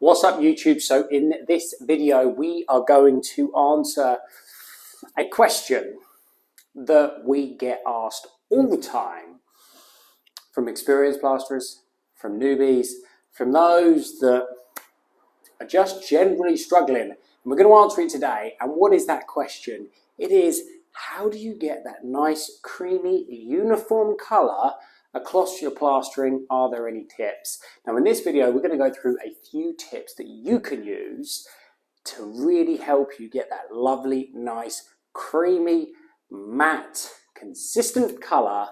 What's up, YouTube? So in this video we are going to answer a question that we get asked all the time from experienced plasterers, from newbies, from those that are just generally struggling. And we're going to answer it today. And what is that question? It is, how do you get that nice creamy uniform colour across your plastering? Are there any tips? Now in this video we're going to go through a few tips that you can use to really help you get that lovely, nice, creamy, matte, consistent colour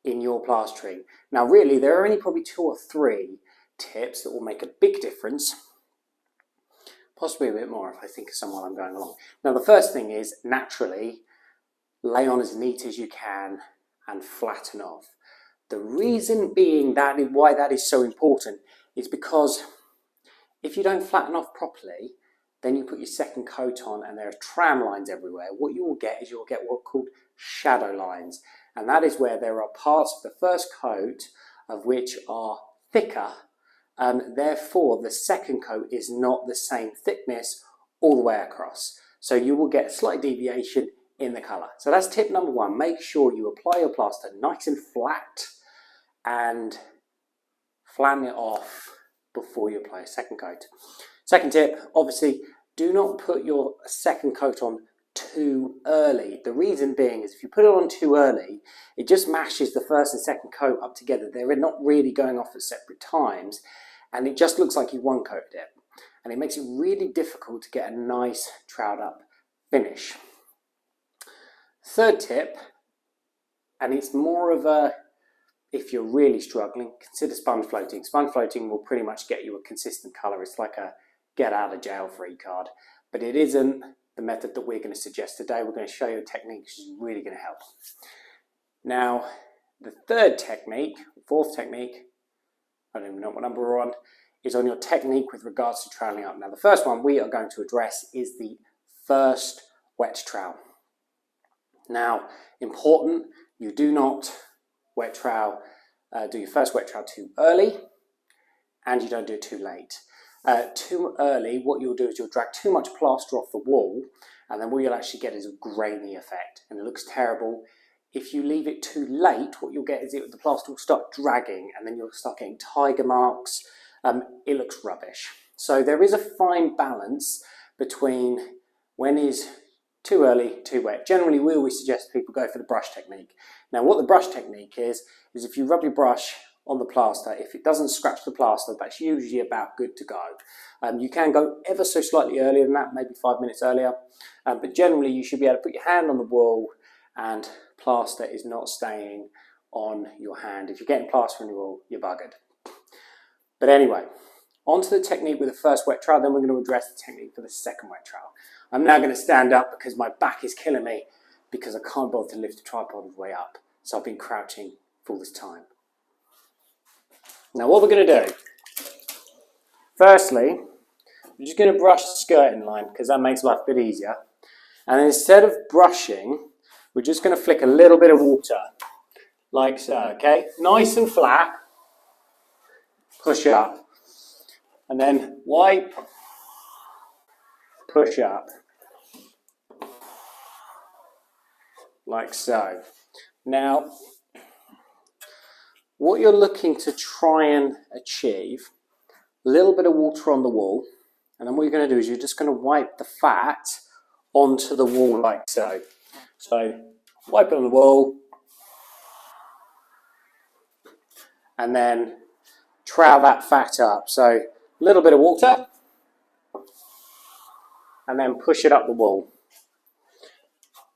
in your plastering. Now really there are only probably 2 or 3 tips that will make a big difference, possibly a bit more if I think of some while I'm going along. Now the first thing is, naturally, lay on as neat as you can and flatten off. The reason being that why that is so important is because if you don't flatten off properly, then you put your second coat on and there are tram lines everywhere. What you will get is you'll get what's called shadow lines, and that is where there are parts of the first coat of which are thicker, and therefore the second coat is not the same thickness all the way across. So you will get a slight deviation in the colour. So that's tip number 1. Make sure you apply your plaster nice and flat and flatten it off before you apply a second coat. Second tip, obviously, do not put your second coat on too early. The reason being is if you put it on too early, it just mashes the first and second coat up together. They're not really going off at separate times, and it just looks like you one-coated it. And it makes it really difficult to get a nice troweled up finish. Third tip, and it's more of a, if you're really struggling, consider sponge floating. Sponge floating will pretty much get you a consistent colour. It's like a get out of jail free card, but it isn't the method that we're going to suggest today. We're going to show you a technique which is really going to help. Now, the third technique, fourth technique, I don't even know what number we're on, is on your technique with regards to troweling up. Now, the first one we are going to address is the first wet trowel. Now, important, you do not wet trowel, do your first wet trowel too early, and you don't do it too late. Too early, what you'll do is you'll drag too much plaster off the wall, and then what you'll actually get is a grainy effect, and it looks terrible. If you leave it too late, what you'll get is the plaster will start dragging, and then you'll start getting tiger marks. It looks rubbish. So there is a fine balance between when is too early, too wet. Generally, we always suggest people go for the brush technique. Now, what the brush technique is if you rub your brush on the plaster, if it doesn't scratch the plaster, that's usually about good to go. You can go ever so slightly earlier than that, maybe 5 minutes earlier, but generally you should be able to put your hand on the wool and plaster is not staying on your hand. If you're getting plaster on your wool, you're buggered. But anyway, onto the technique with the first wet trowel, then we're going to address the technique for the second wet trowel. I'm now going to stand up because my back is killing me because I can't bother to lift the tripod all the way up. So I've been crouching for all this time. Now what we're going to do, firstly, we're just going to brush the skirting line because that makes life a bit easier. And instead of brushing, we're just going to flick a little bit of water, like so, okay? Nice and flat, push up, and then wipe, push up, like so. Now, what you're looking to try and achieve, a little bit of water on the wall, and then what you're going to do is you're just going to wipe the fat onto the wall like so. So, wipe it on the wall, and then trowel that fat up. So, a little bit of water, and then push it up the wall.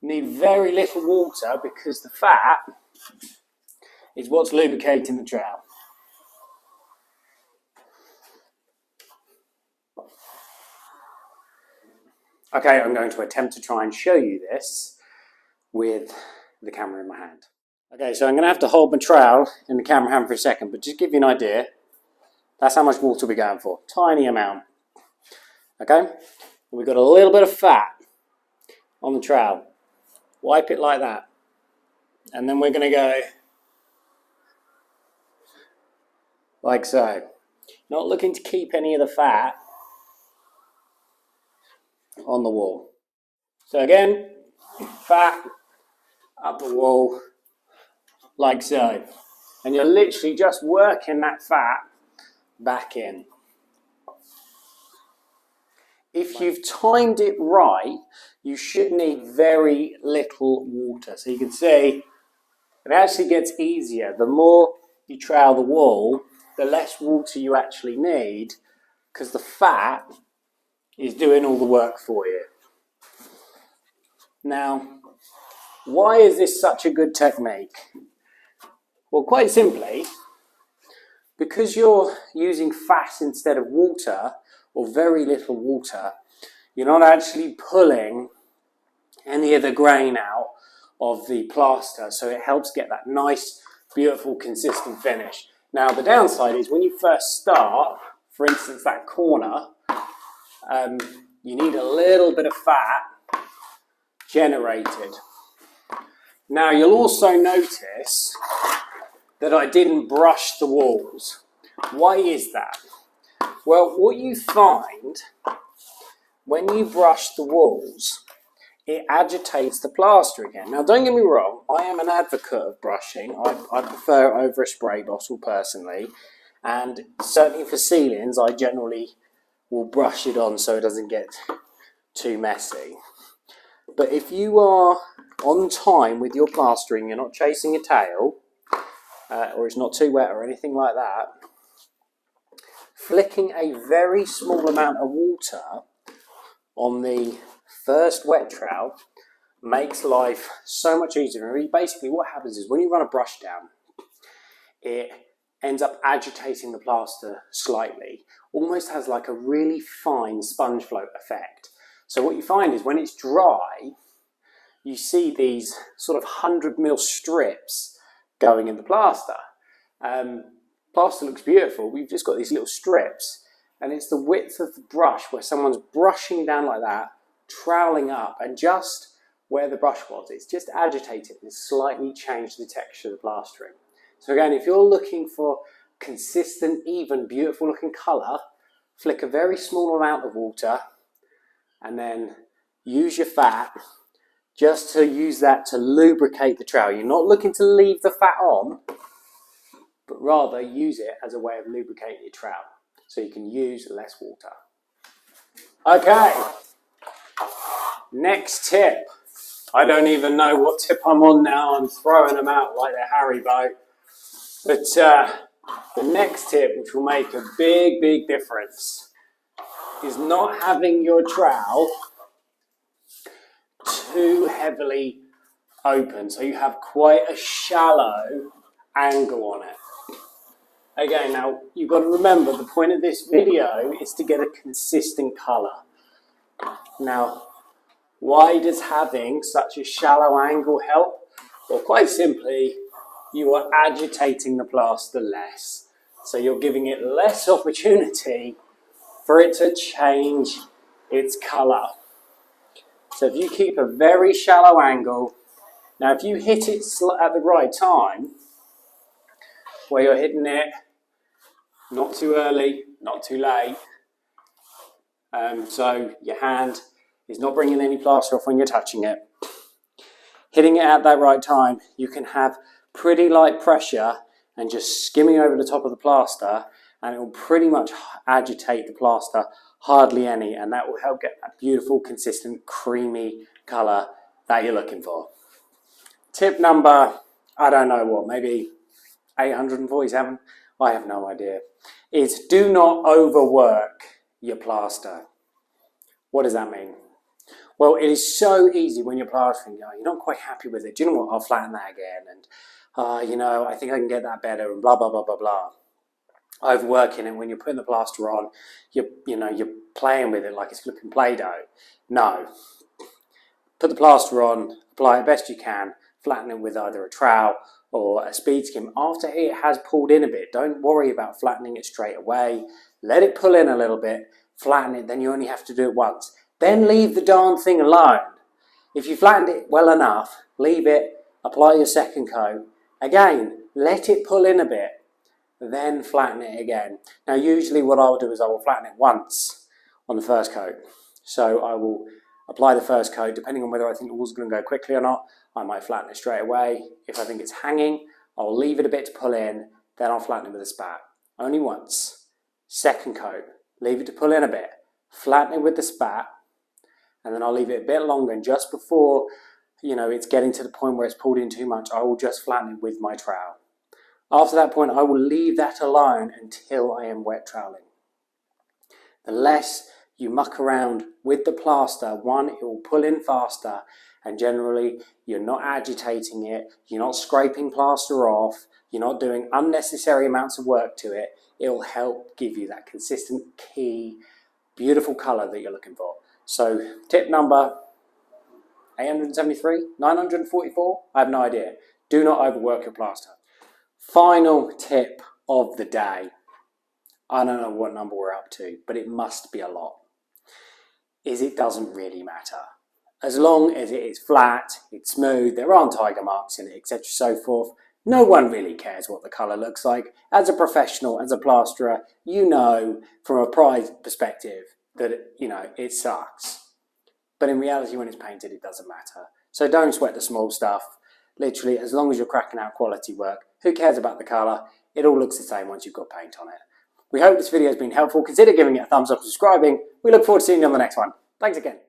Need very little water because the fat is what's lubricating the trowel. Okay, I'm going to attempt to try and show you this with the camera in my hand. Okay, so I'm going to have to hold my trowel in the camera hand for a second, but just to give you an idea, that's how much water we're going for. Tiny amount. Okay, we've got a little bit of fat on the trowel. Wipe it like that. And then we're going to go like so. Not looking to keep any of the fat, on the wall. So again, fat up the wall, like so. And you're literally just working that fat back in. If you've timed it right, you should need very little water. So you can see it actually gets easier. The more you trowel the wall, the less water you actually need, because the fat is doing all the work for you. Now, why is this such a good technique? Well, quite simply, because you're using fat instead of water, or very little water, you're not actually pulling any of the grain out of the plaster, so it helps get that nice, beautiful, consistent finish. Now, the downside is when you first start, for instance, that corner, you need a little bit of fat generated. Now, you'll also notice that I didn't brush the walls. Why is that? Well, what you find when you brush the walls, it agitates the plaster again. Now, don't get me wrong, I am an advocate of brushing. I prefer it over a spray bottle personally, and certainly for ceilings, I generally will brush it on so it doesn't get too messy. But if you are on time with your plastering, you're not chasing a tail, or it's not too wet or anything like that, flicking a very small amount of water on the first wet trowel makes life so much easier. Basically what happens is when you run a brush down, it ends up agitating the plaster slightly, almost has like a really fine sponge float effect. So what you find is when it's dry, you see these sort of 100mm strips going in the plaster. Plaster looks beautiful, we've just got these little strips, and it's the width of the brush where someone's brushing down like that, troweling up, and just where the brush was, it's just agitated and slightly changed the texture of the plastering. So again, if you're looking for consistent, even, beautiful looking colour, flick a very small amount of water and then use your fat just to use that to lubricate the trowel. You're not looking to leave the fat on, but rather use it as a way of lubricating your trowel so you can use less water. Okay, next tip. I don't even know what tip I'm on now. I'm throwing them out like they're Haribo. But the next tip, which will make a big, big difference, is not having your trowel too heavily open, so you have quite a shallow angle on it. Again, now you've got to remember the point of this video is to get a consistent colour. Now, why does having such a shallow angle help? Well, quite simply, you are agitating the plaster less. So you're giving it less opportunity for it to change its colour. So if you keep a very shallow angle, now if you hit it at the right time, where you're hitting it not too early, not too late, so your hand is not bringing any plaster off when you're touching it. Hitting it at that right time, you can have pretty light pressure and just skimming over the top of the plaster, and it will pretty much agitate the plaster, hardly any, and that will help get that beautiful, consistent, creamy colour that you're looking for. Tip number, I don't know what, maybe 847? I have no idea. Is do not overwork your plaster. What does that mean? Well, it is so easy when you're plastering, you're not quite happy with it. Do you know what? I'll flatten that again, and you know, I think I can get that better, and blah, blah, blah, blah, blah. Overworking it when you're putting the plaster on, you're playing with it like it's flipping Play-Doh. No. Put the plaster on, apply it best you can, flatten it with either a trowel or a speed skim. After it has pulled in a bit, don't worry about flattening it straight away. Let it pull in a little bit, flatten it, then you only have to do it once. Then leave the darn thing alone. If you flattened it well enough, leave it, apply your second coat. Again, let it pull in a bit, then flatten it again. Now usually what I'll do is I will flatten it once on the first coat, So I will apply the first coat. Depending on whether I think the wall's going to go quickly or not, I might flatten it straight away. If I think it's hanging, I'll leave it a bit to pull in, then I'll flatten it with a spat. Only once. Second coat, leave it to pull in a bit, flatten it with the spat, and then I'll leave it a bit longer, and just before, it's getting to the point where it's pulled in too much, I will just flatten it with my trowel. After that point, I will leave that alone until I am wet troweling. The less you muck around with the plaster, one, it will pull in faster, and generally you're not agitating it, you're not scraping plaster off, you're not doing unnecessary amounts of work to it. It will help give you that consistent, key, beautiful colour that you're looking for. So tip number 873, 944, I have no idea. Do not overwork your plaster. Final tip of the day. I don't know what number we're up to, but it must be a lot. It doesn't really matter. As long as it is flat, it's smooth, there aren't tiger marks in it, etc. so forth, no one really cares what the colour looks like. As a professional, as a plasterer, you know from a pride perspective that it sucks. But in reality, when it's painted, it doesn't matter. So don't sweat the small stuff. Literally, as long as you're cracking out quality work, who cares about the colour? It all looks the same once you've got paint on it. We hope this video has been helpful. Consider giving it a thumbs up and subscribing. We look forward to seeing you on the next one. Thanks again.